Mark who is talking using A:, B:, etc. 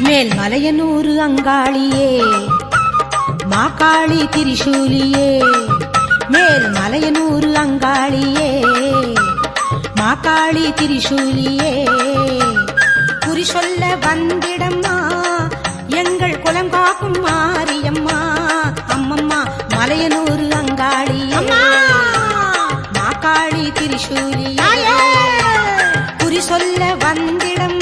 A: மேல் மலையனூறு அங்காளியே மாகாளி திரிசூலியே மேல் மலையனூறு அங்காளியே மாகாளி திரிசூலியே குறி சொல்ல வந்திடம்மா எங்கள் குலம் காக்கும் மாரியம்மா அம்மம்மா மலையனூறு அங்காளியே மாகாளி திரிசூலியே குறி சொல்ல வந்திடம்